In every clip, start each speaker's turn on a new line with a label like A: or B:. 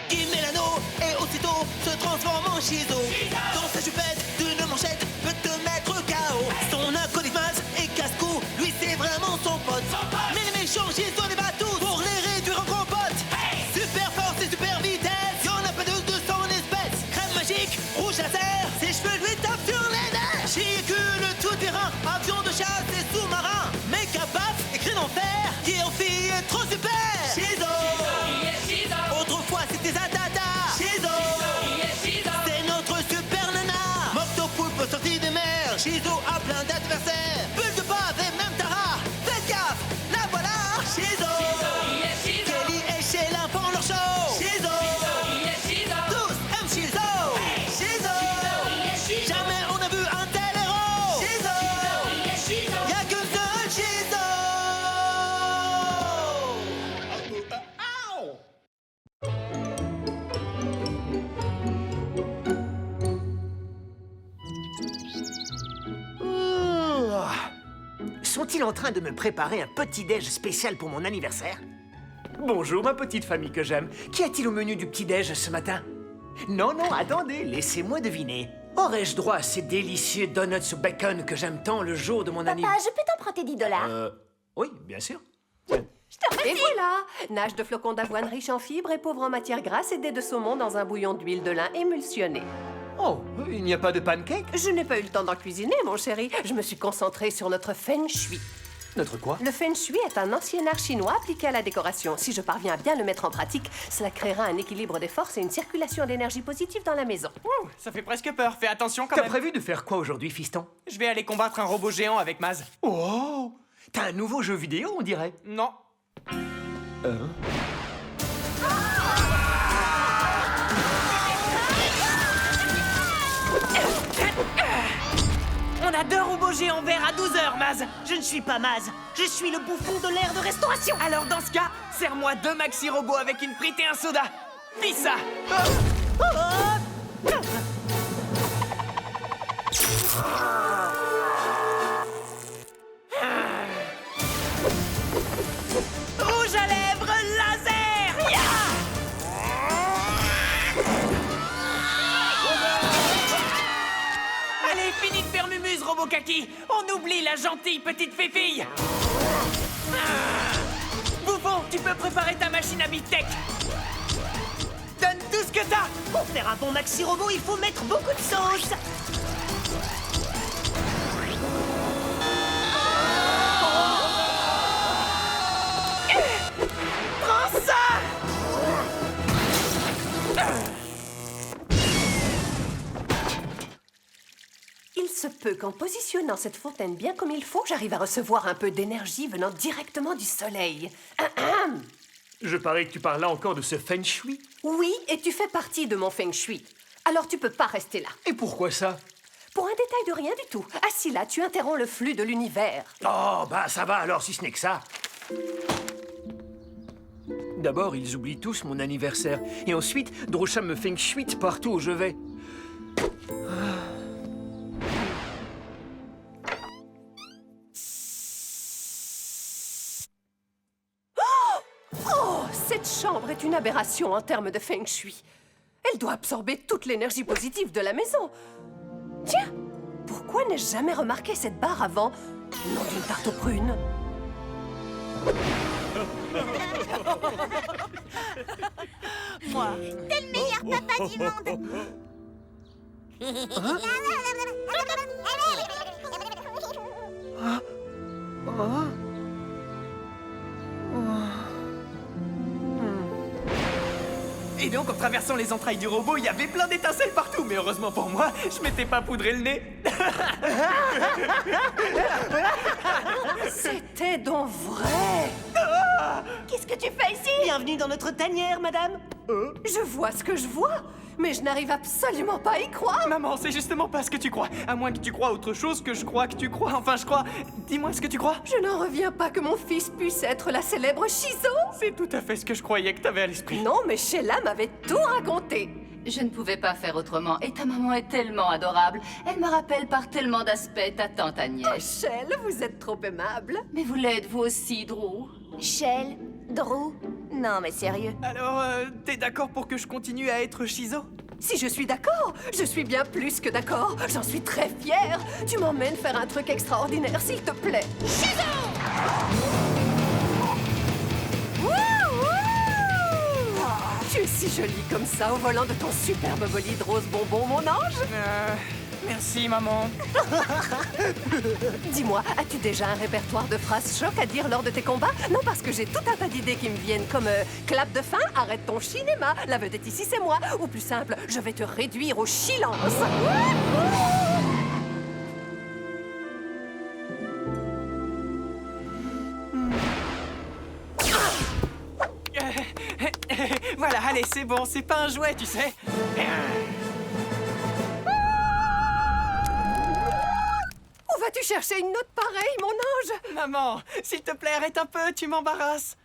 A: qui met l'anneau et aussitôt se transforme en Shizo. Dans sa jupette d'une manchette peut te mettre KO. Son acolyte et casse-cou, lui c'est vraiment son pote. Mais les méchants Shizo les bat tous pour les réduire en compote. Super force et super vitesse, y'en a pas deux de son espèce. Crème magique, rouge laser, ses cheveux lui tapent sur les nerfs. Véhicule tout-terrain, avion de chasse et sous-marin. Méca paf et cri d'enfer, qui en fille est trop super. Shizo, autrefois c'était Zatata. Shizo, c'est notre super nana. Moctopoulpe sorti des mers, Shizo a plein d'adversaires. Bulle de bave et même Tara, faites gaffe, la voilà. Shizo, Kelly et Sheila font leur show. Shizo, tous aiment Shizo. Shizo, jamais on a vu un tel héros. Shizo, y'a qu'une seule Shizo.
B: Sont-ils en train de me préparer un petit-déj spécial pour mon anniversaire? Bonjour, ma petite famille que j'aime. Qu'y a-t-il au menu du petit-déj ce matin? Non, attendez, laissez-moi deviner. Aurais-je droit à ces délicieux donuts au bacon que j'aime tant le jour de mon
C: Papa,
B: anniversaire?
C: je peux t'emprunter 10 $?
B: Oui, bien sûr.
D: Et voilà, nage de flocons d'avoine riche en fibres et pauvre en matières grasses et dés de saumon dans un bouillon d'huile de lin émulsionné.
B: Oh, il n'y a pas de pancake?
D: Je n'ai pas eu le temps d'en cuisiner, mon chéri. Je me suis concentrée sur notre feng shui.
B: Notre quoi?
D: Le feng shui est un ancien art chinois appliqué à la décoration. Si je parviens à bien le mettre en pratique, cela créera un équilibre des forces et une circulation d'énergie positive dans la maison.
E: Ouh, ça fait presque peur. Fais attention quand
B: T'as
E: même.
B: prévu de faire quoi aujourd'hui, fiston?
E: Je vais aller combattre un robot géant avec Maz.
B: Oh! T'as un nouveau jeu vidéo, on dirait.
E: Non. On a 2 robots géants verts à 12 heures, Maz.
A: Je ne suis pas Maz, je suis le bouffon de l'air de restauration.
E: Alors dans ce cas, serre-moi 2 maxi robots avec une frite et un soda. Dis ça. Rouge à lèvres laser. Ya! Allez, fini de faire mumuse, robot kaki. On oublie la gentille petite fifille. Bouffon, tu peux préparer ta machine à Big-Tech. Donne tout ce que t'as.
A: Pour faire un bon maxi robot, il faut mettre beaucoup de sauce.
E: Prends ça.
D: Il se peut qu'en positionnant cette fontaine bien comme il faut, j'arrive à recevoir un peu d'énergie venant directement du soleil.
B: Je parie que tu parles là encore de ce feng shui.
D: Oui, et tu fais partie de mon feng shui. Alors tu peux pas rester là.
B: Et pourquoi ça?
D: Pour un détail de rien du tout. Assis là, tu interromps le flux de l'univers.
B: Oh, bah ça va alors si ce n'est que ça. D'abord, ils oublient tous mon anniversaire. Et ensuite, Drosha me feng shui partout où je vais.
D: Oh, cette chambre est une aberration en termes de feng shui. Elle doit absorber toute l'énergie positive de la maison. Tiens, pourquoi n'ai-je jamais remarqué cette barre avant? Nom d'une tarte aux prunes.
C: Moi, t'es le meilleur papa du monde.
E: Et donc, en traversant les entrailles du robot, il y avait plein d'étincelles partout. Mais heureusement pour moi, je m'étais pas poudré le nez.
D: C'était donc vrai.
C: Qu'est-ce que tu fais ici?
A: Bienvenue dans notre tanière, madame.
D: Je vois ce que je vois, mais je n'arrive absolument pas à y croire.
E: Maman, c'est justement pas ce que tu crois. À moins que tu crois autre chose que je crois que tu crois. Enfin, je crois... Dis-moi ce que tu crois.
D: Je n'en reviens pas que mon fils puisse être la célèbre Shizo.
E: C'est tout à fait ce que je croyais que t'avais à l'esprit.
D: Non, mais Sheila m'avait tout raconté.
F: Je ne pouvais pas faire autrement. Et ta maman est tellement adorable. Elle me rappelle par tellement d'aspects ta tante
D: Oh,
F: Agnès.
D: Shell, vous êtes trop aimable.
F: Mais vous l'êtes, vous aussi, Drew.
C: Shell, Drew, Non, mais sérieux.
E: Alors, t'es d'accord pour que je continue à être Shizo?
D: Si je suis d'accord, je suis bien plus que d'accord. J'en suis très fière. Tu m'emmènes faire un truc extraordinaire, s'il te plaît. Tu es si jolie comme ça au volant de ton superbe bolide rose bonbon, mon ange.
E: Merci, maman.
D: Dis-moi, as-tu déjà un répertoire de phrases choc à dire lors de tes combats? Non, parce que j'ai tout un tas d'idées qui me viennent, comme clap de fin, arrête ton cinéma, la vedette ici c'est moi. Ou plus simple, je vais te réduire au silence.
E: Voilà, allez, c'est bon, c'est pas un jouet, tu sais.
D: Où vas-tu chercher une note pareille, mon ange?
E: Maman, s'il te plaît, arrête un peu, tu m'embarrasses.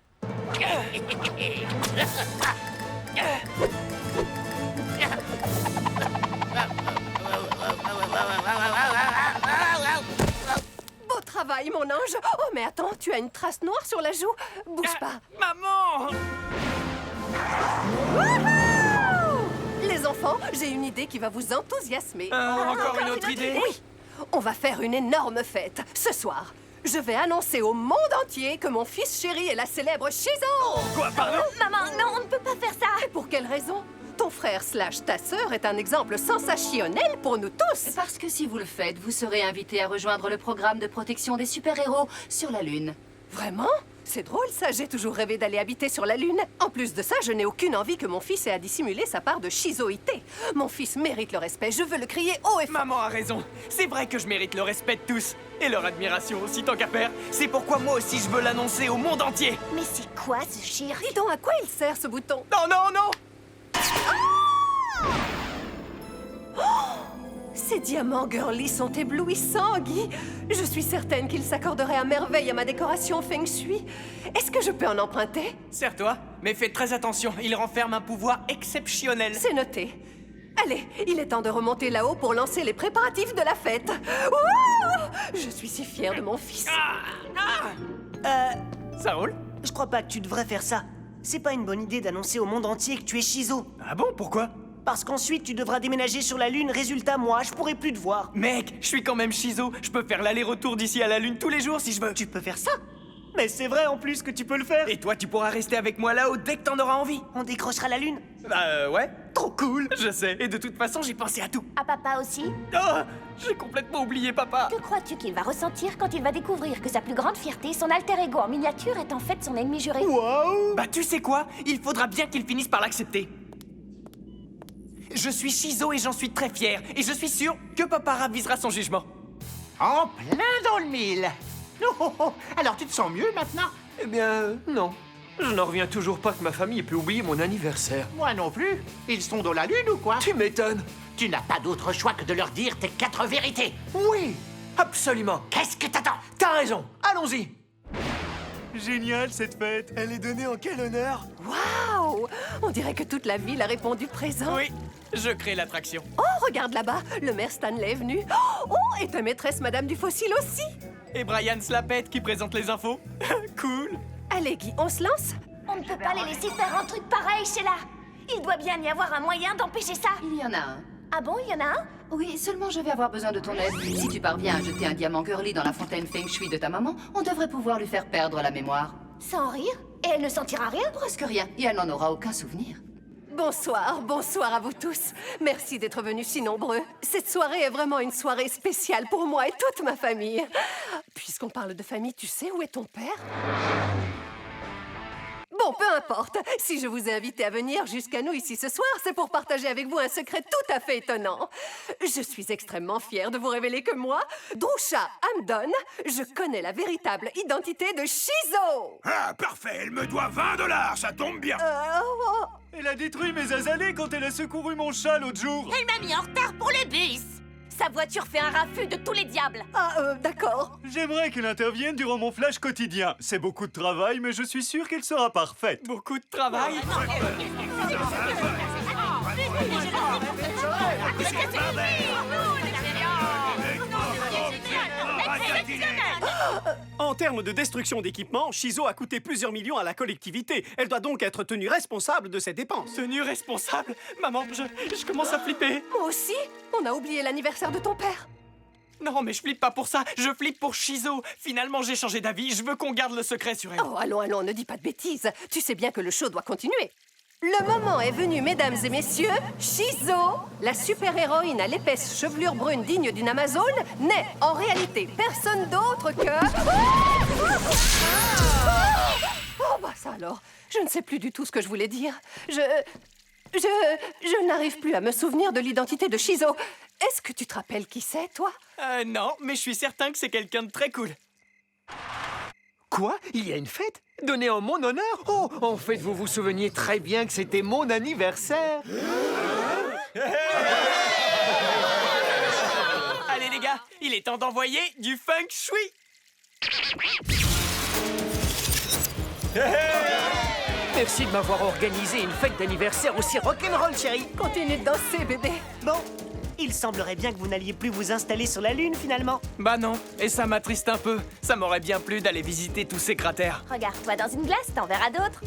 D: Beau travail, mon ange. Oh, mais attends, tu as une trace noire sur la joue. Bouge pas.
E: Maman!
D: Les enfants, j'ai une idée qui va vous enthousiasmer.
E: Encore une autre idée?
D: Oui, on va faire une énorme fête ce soir. Je vais annoncer au monde entier que mon fils chéri est la célèbre Shizo.
E: Quoi, pardon?
C: Maman, non, on ne peut pas faire ça.
D: Et pour quelle raison? Ton frère / ta sœur est un exemple sensationnel pour nous tous.
F: Parce que si vous le faites, vous serez invité à rejoindre le programme de protection des super-héros sur la Lune.
D: Vraiment? C'est drôle ça, j'ai toujours rêvé d'aller habiter sur la Lune. En plus de ça, je n'ai aucune envie que mon fils ait à dissimuler sa part de shizoïté. Mon fils mérite le respect, je veux le crier haut et fort.
E: Maman a raison. C'est vrai que je mérite le respect de tous. Et leur admiration aussi, tant qu'à faire. C'est pourquoi moi aussi je veux l'annoncer au monde entier.
C: Mais c'est quoi ce chir?
D: Dis donc, à quoi il sert ce bouton?
E: Non, non, non!
D: Ces diamants girly sont éblouissants, Guy. Je suis certaine qu'ils s'accorderaient à merveille à ma décoration feng shui. Est-ce que je peux en emprunter?
E: Serre-toi, mais fais très attention, il renferme un pouvoir exceptionnel.
D: C'est noté. Allez, il est temps de remonter là-haut pour lancer les préparatifs de la fête. Ouh! Je suis si fière de mon fils.
E: Ça roule?
G: Je crois pas que tu devrais faire ça. C'est pas une bonne idée d'annoncer au monde entier que tu es Shizo.
E: Ah bon, pourquoi?
G: Parce qu'ensuite, tu devras déménager sur la Lune. Résultat, moi, je pourrai plus te voir.
E: Mec, je suis quand même Shizo. Je peux faire l'aller-retour d'ici à la Lune tous les jours si je veux.
G: Tu peux faire ça? Mais c'est vrai en plus que tu peux le faire.
E: Et toi, tu pourras rester avec moi là-haut dès que t'en auras envie.
G: On décrochera la Lune.
E: Bah ouais. Trop cool. Je sais. Et de toute façon, j'ai pensé à tout.
C: À papa aussi?
E: Oh, j'ai complètement oublié papa.
C: Que crois-tu qu'il va ressentir quand il va découvrir que sa plus grande fierté, son alter ego en miniature, est en fait son ennemi juré?
G: Waouh!
E: Bah tu sais quoi? Il faudra bien qu'il finisse par l'accepter. Je suis Shizo et j'en suis très fier. Et je suis sûr que papa ravisera son jugement.
H: En plein dans le mille. Oh, oh. Alors tu te sens mieux maintenant?
B: Eh bien, non. Je n'en reviens toujours pas que ma famille ait pu oublier mon anniversaire.
H: Moi non plus. Ils sont dans la Lune ou quoi?
B: Tu m'étonnes.
H: Tu n'as pas d'autre choix que de leur dire tes 4 vérités.
B: Oui, absolument.
H: Qu'est-ce que t'attends?
B: T'as raison. Allons-y.
I: Génial cette fête. Elle est donnée en quel honneur?
D: Waouh! On dirait que toute la ville a répondu présent.
E: Oui, je crée l'attraction.
D: Oh, regarde là-bas, le maire Stanley est venu. Oh, et ta maîtresse Madame du Fossile aussi.
E: Et Brian Slapette qui présente les infos. Cool.
D: Allez, Guy, on se lance?
C: On ne peut pas les laisser faire un truc pareil, Sheila. Il doit bien y avoir un moyen d'empêcher ça.
F: Il y en a un.
C: Ah bon, il y en a un?
F: Oui, seulement je vais avoir besoin de ton aide. Si tu parviens à jeter un diamant girly dans la fontaine feng shui de ta maman, on devrait pouvoir lui faire perdre la mémoire.
C: Sans rire? Et elle ne sentira rien?
F: Presque rien, et elle n'en aura aucun souvenir.
D: Bonsoir, bonsoir à vous tous. Merci d'être venus si nombreux. Cette soirée est vraiment une soirée spéciale pour moi et toute ma famille. Puisqu'on parle de famille, tu sais où est ton père? Bon, peu importe. Si je vous ai invité à venir jusqu'à nous ici ce soir, c'est pour partager avec vous un secret tout à fait étonnant. Je suis extrêmement fière de vous révéler que moi, Drusha Hamdon, je connais la véritable identité de Shizo.
I: Ah, parfait. Elle me doit $20. Ça tombe bien.
D: Oh,
I: Elle a détruit mes azalées quand elle a secouru mon chat l'autre jour.
C: Elle m'a mis en retard pour le bus. Sa voiture fait un raffut de tous les diables.
D: d'accord.
I: J'aimerais qu'elle intervienne durant mon flash quotidien. C'est beaucoup de travail, mais je suis sûr qu'elle sera parfaite.
E: Beaucoup de travail.
J: En termes de destruction d'équipement, Shizo a coûté plusieurs millions à la collectivité. Elle doit donc être tenue responsable de ces dépenses.
E: Tenue responsable? Maman, je commence à flipper.
D: Moi aussi. On a oublié l'anniversaire de ton père.
E: Non, mais je flippe pas pour ça. Je flippe pour Shizo. Finalement, j'ai changé d'avis. Je veux qu'on garde le secret sur elle.
D: Oh, allons, ne dis pas de bêtises. Tu sais bien que le show doit continuer. Le moment est venu, mesdames et messieurs. Shizo, la super-héroïne à l'épaisse chevelure brune digne d'une Amazone, n'est en réalité personne d'autre que... Oh, bah ça alors. Je ne sais plus du tout ce que je voulais dire. Je n'arrive plus à me souvenir de l'identité de Shizo. Est-ce que tu te rappelles qui c'est, toi?
E: Non, mais je suis certain que c'est quelqu'un de très cool.
B: Quoi? Il y a une fête? Donnée en mon honneur? Oh, en fait, vous vous souveniez très bien que c'était mon anniversaire.
E: Allez les gars, il est temps d'envoyer du feng shui.
B: Merci de m'avoir organisé une fête d'anniversaire aussi rock'n'roll, chérie.
D: Continue de danser, bébé.
G: Bon, il semblerait bien que vous n'alliez plus vous installer sur la Lune, finalement.
E: Bah non, et ça m'attriste un peu. Ça m'aurait bien plu d'aller visiter tous ces cratères.
C: Regarde-toi dans une glace, t'en verras d'autres.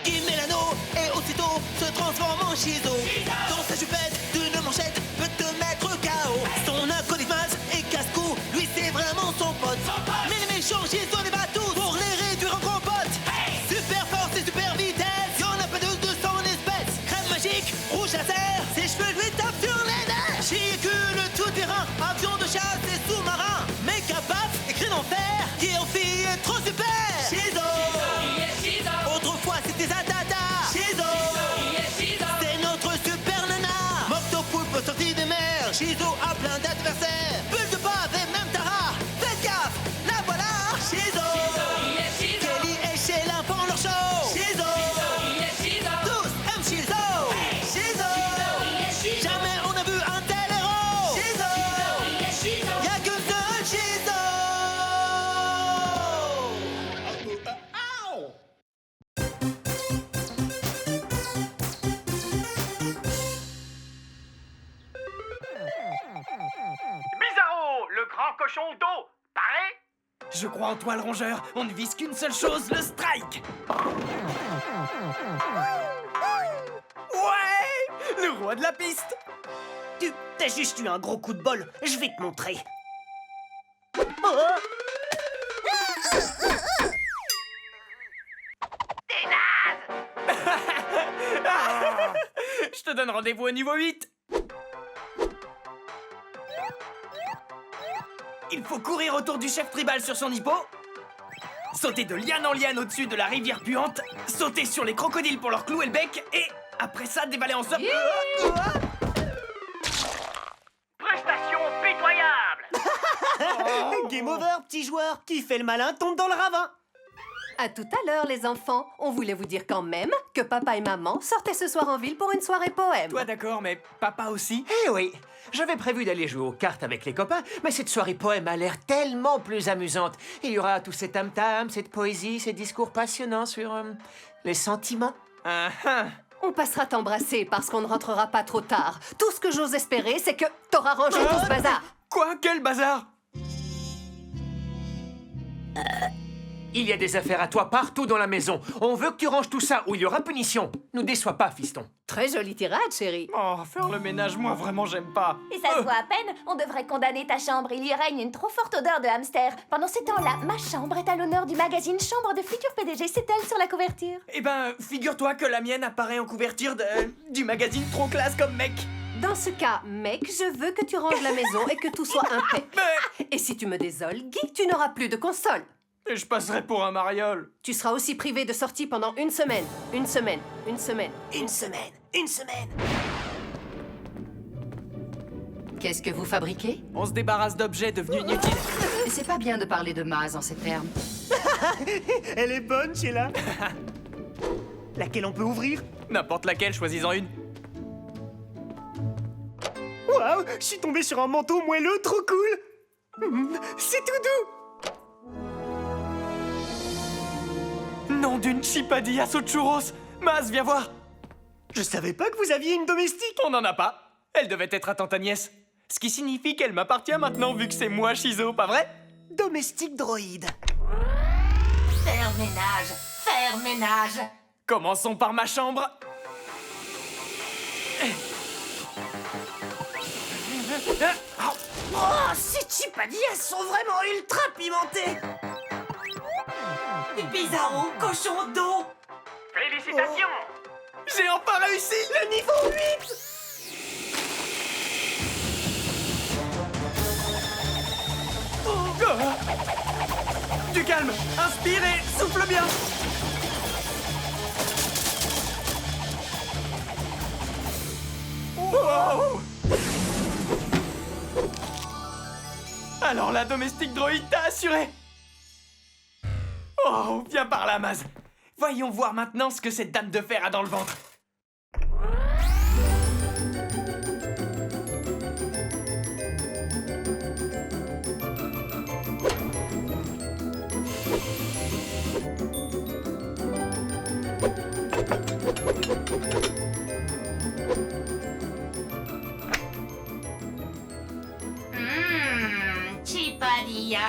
A: Qui met l'anneau et aussitôt se transforme en Shizo. Dans sa jupette d'une manchette peut te mettre KO. Son acolyte et casse-cou, lui c'est vraiment son pote. Mais les méchants Shizo les bat tous pour les réduire en compote. Super force et super vitesse, y'en a pas de 200 espèces. Crème magique, rouge laser, ses cheveux lui tapent sur les nerfs. Véhicule tout-terrain, avion de chasse et sous-marin. Méca paf et cri d'enfer, qui en fille est trop super. Shizo. Autrefois c'était Zatata. Shizo. C'est notre super nana. Moctopoulpe sorti des mers. Shizo a plein d'adversaires. Bulle de bave et même Tara. Faites gaffe, la voilà. Shizo. Kelly et Sheila font leur show. Shizo. Tous aiment Shizo. Shizo. Jamais on a vu un tel héros. Shizo. Y'a qu'un seul Shizo.
H: Bizarro, le grand cochon d'eau, pareil?
E: Je crois en toi, le rongeur. On ne vise qu'une seule chose, le strike. Ouais, le roi de la piste.
G: T'as juste eu un gros coup de bol. Je vais te montrer. Oh.
E: Je te donne rendez-vous au niveau 8. Il faut courir autour du chef tribal sur son hippo, sauter de liane en liane au-dessus de la rivière puante, sauter sur les crocodiles pour leur clouer le bec, et après ça, dévaler en somme.
H: Prestation pitoyable.
G: Game over, petit joueur. Qui fait le malin tombe dans le ravin.
D: À tout à l'heure, les enfants. On voulait vous dire quand même que papa et maman sortaient ce soir en ville pour une soirée poème.
E: Toi d'accord, mais papa aussi?
B: Eh oui, j'avais prévu d'aller jouer aux cartes avec les copains, mais cette soirée poème a l'air tellement plus amusante. Il y aura tout cet tam-tam, cette poésie, ces discours passionnants sur les sentiments.
D: On passera t'embrasser parce qu'on ne rentrera pas trop tard. Tout ce que j'ose espérer, c'est que t'auras rangé tout ce bazar.
E: Quoi? Quel bazar?
B: Il y a des affaires à toi partout dans la maison. On veut que tu ranges tout ça ou il y aura punition. Nous déçois pas, fiston.
D: Très jolie tirade, chérie.
E: Oh, faire le ménage, moi vraiment j'aime pas.
C: Et ça se voit à peine, on devrait condamner ta chambre. Il y règne une trop forte odeur de hamster. Pendant ce temps-là, ma chambre est à l'honneur du magazine Chambre de futur PDG. C'est elle sur la couverture.
E: Eh ben, figure-toi que la mienne apparaît en couverture du magazine Trop classe comme mec.
D: Dans ce cas, mec, je veux que tu ranges la maison et que tout soit impeccable. Et si tu me désoles, Guy, tu n'auras plus de console.
E: Et je passerai pour un mariole.
D: Tu seras aussi privé de sortie pendant une semaine. Une semaine. Une semaine.
G: Une semaine, une semaine.
F: Qu'est-ce que vous fabriquez?
E: On se débarrasse d'objets devenus inutiles.
F: C'est pas bien de parler de Maz en ces termes.
G: Elle est bonne, Sheila. Laquelle on peut ouvrir?
E: N'importe laquelle, choisis-en une.
G: Waouh, je suis tombé sur un manteau moelleux, trop cool. C'est tout doux.
E: Nom d'une chipadillas aux churros. Maz, viens voir.
G: Je savais pas que vous aviez une domestique.
E: On n'en a pas. Elle devait être à tante Agnès. Ce qui signifie qu'elle m'appartient maintenant vu que c'est moi, Shizo, pas vrai?
G: Domestique droïde.
C: Faire ménage, faire ménage.
E: Commençons par ma chambre.
G: Oh, ces chipadillas sont vraiment ultra pimentées. Bizarro, cochon d'eau.
E: Félicitations! J'ai enfin réussi!
G: Le niveau 8.
E: Du calme! Inspire et souffle bien! Wow! Alors la domestique droïde t'a assuré! Oh, viens par là, Maz! Voyons voir maintenant ce que cette dame de fer a dans le ventre.
C: Chipadillas.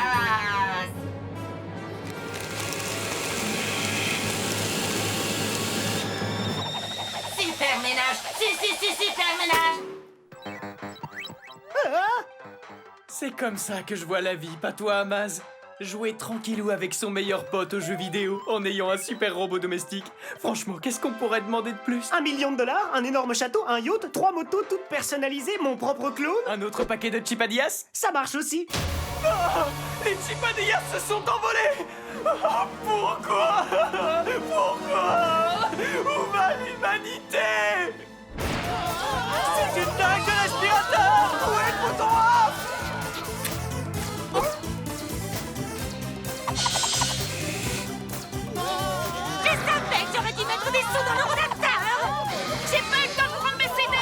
C: Super ménage. Super ménage.
E: C'est comme ça que je vois la vie, pas toi, Maz. Jouer tranquillou avec son meilleur pote aux jeux vidéo en ayant un super robot domestique. Franchement, qu'est-ce qu'on pourrait demander de plus?
G: $1 million, un énorme château, un yacht, 3 motos toutes personnalisées, mon propre clone.
E: Un autre paquet de chipadillas?
G: Ça marche aussi.
E: Oh, les chipadillas se sont envolés! Oh, pourquoi? Pourquoi? Où va l'humanité? C'est une dingue de l'aspirateur! Où est le bouton off?
C: Je savais que j'aurais dû mettre des sous dans le rotateur. J'ai pas eu le temps de prendre mes CD.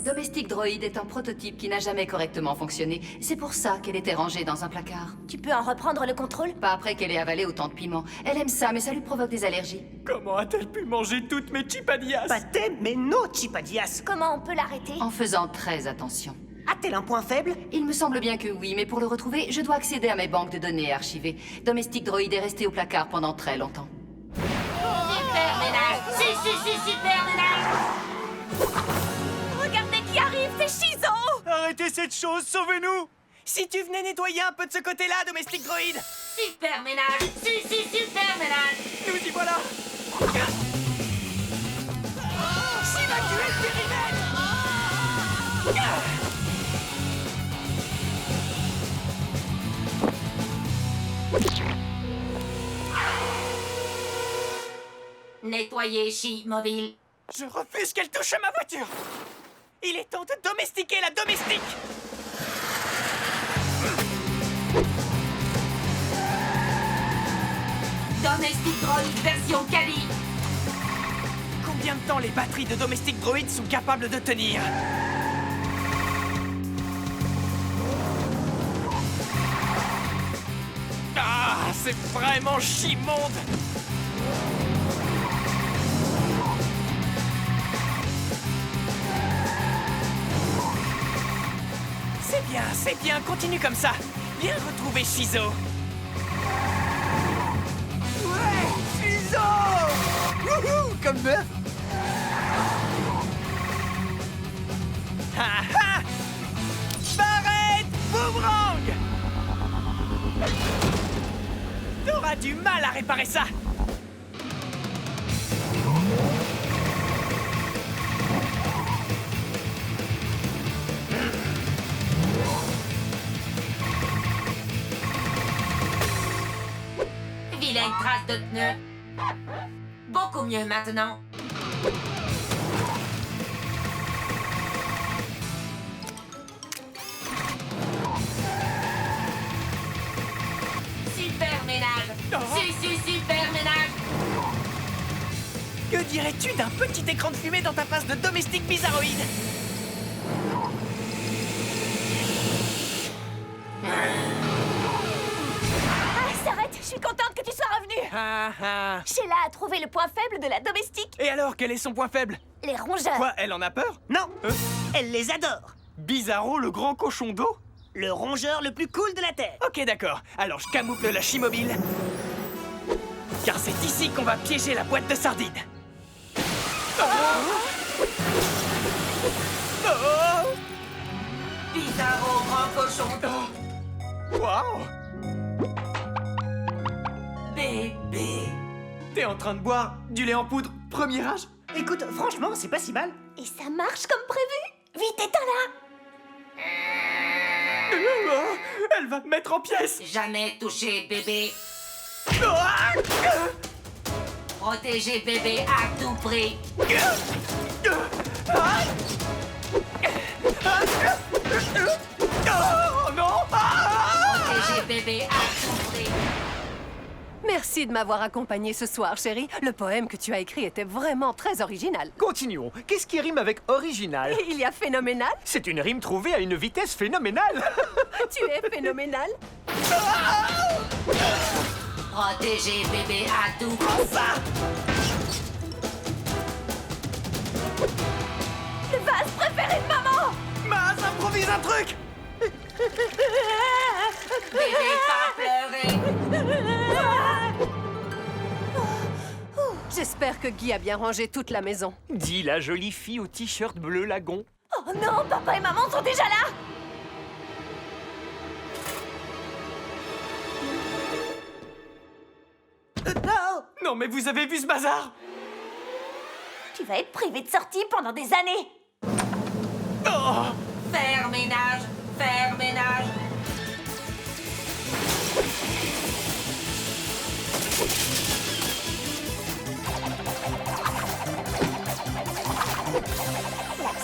F: Domestique droïde est un prototype qui n'a jamais correctement fonctionné. C'est pour ça qu'elle était rangée dans un placard.
C: Tu peux en reprendre le contrôle?
F: Pas après qu'elle ait avalé autant de piment. Elle aime ça, mais ça lui provoque des allergies.
E: Comment a-t-elle pu manger toutes mes chipadillas?
G: Pas thème, mais no chipadillas.
C: Comment on peut l'arrêter?
F: En faisant très attention.
G: A-t-elle un point faible?
F: Il me semble bien que oui, mais pour le retrouver, je dois accéder à mes banques de données archivées. Domestique droïde est resté au placard pendant très longtemps.
C: Super ménage. Super ménage. Regardez qui arrive, c'est Shizo.
I: Arrêtez cette chose, sauvez-nous!
E: Si tu venais nettoyer un peu de ce côté-là, domestique droïde!
C: Super ménage. Super ménage.
E: Nous y voilà! Évacuez le périmètre!
C: Nettoyer Chi-Mobile.
E: Je refuse qu'elle touche à ma voiture! Il est temps de domestiquer la domestique!
C: Domestic Droid version Kali.
E: Combien de temps les batteries de domestique droïde sont capables de tenir? Ah, c'est vraiment chimonde! C'est bien, continue comme ça. Viens retrouver Shizo.
B: Ouais, Shizo! Wouhou, comme neuf!
E: Ha ha! Barrette boomerang! T'auras du mal à réparer ça!
K: y a une trace de pneu. Beaucoup mieux maintenant. Super ménage. Super ménage.
G: Que dirais-tu d'un petit écran de fumée dans ta face de domestique bizarroïde?
C: Ah, s'arrête, je suis contente que tu sois revenu.
G: Ah ah.
C: Sheila a trouvé le point faible de la domestique.
G: Et alors, quel est son point faible?
C: Les rongeurs.
G: Quoi, elle en a peur?
A: Non, elle les adore.
G: Bizarro, le grand cochon d'eau?
A: Le rongeur le plus cool de la Terre.
G: Ok, d'accord. Alors je camoufle la Chimobile. Car c'est ici qu'on va piéger la boîte de sardines.
K: Bizarro, grand cochon d'eau.
G: Waouh!
K: Bébé.
G: T'es en train de boire du lait en poudre premier âge?
H: Écoute, franchement, c'est pas si mal.
C: Et ça marche comme prévu. Vite, éteins-la.
G: Elle va me mettre en pièces.
K: Jamais touché bébé. Protéger bébé à tout prix.
G: Oh non!
K: Protéger bébé à tout prix.
D: Merci de m'avoir accompagné ce soir, chérie. Le poème que tu as écrit était vraiment très original.
B: Continuons. Qu'est-ce qui rime avec original?
D: Et il y a phénoménal.
B: C'est une rime trouvée à une vitesse phénoménale.
D: Tu es phénoménal.
K: Protéger bébé à tout prix.
C: Le vase préféré de maman.
G: Maz, improvise un truc!
K: Bébé, pas pleurer.
D: J'espère que Guy a bien rangé toute la maison.
B: Dit la jolie fille au t-shirt bleu lagon.
C: Oh non, papa et maman sont déjà là.
G: Non, mais vous avez vu ce bazar?
C: Tu vas être privé de sortie pendant des années.
G: Oh!
K: Faire ménage. Faire ménage.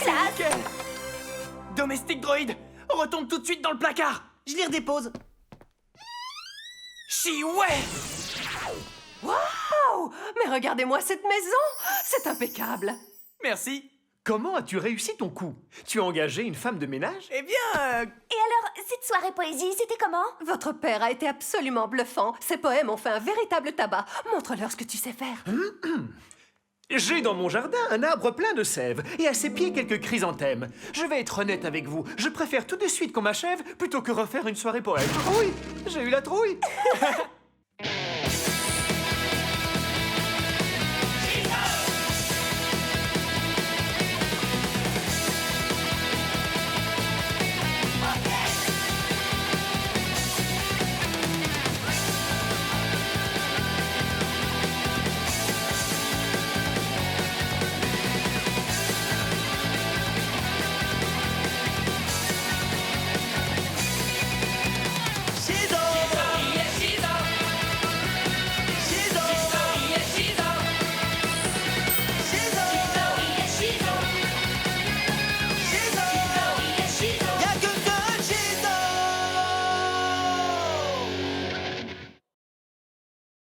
C: Ça,
G: Domestique droïde, retourne tout de suite dans le placard.
A: Je les redépose.
G: Chiouais!
D: Waouh! Mais regardez-moi cette maison! C'est impeccable.
G: Merci.
B: Comment as-tu réussi ton coup? Tu as engagé une femme de ménage?
G: Eh bien,
C: Et alors, cette soirée poésie, c'était comment?
D: Votre père a été absolument bluffant. Ses poèmes ont fait un véritable tabac. Montre-leur ce que tu sais faire.
B: J'ai dans mon jardin un arbre plein de sève et à ses pieds quelques chrysanthèmes. Je vais être honnête avec vous, je préfère tout de suite qu'on m'achève plutôt que refaire une soirée poète. Oui, j'ai eu la trouille.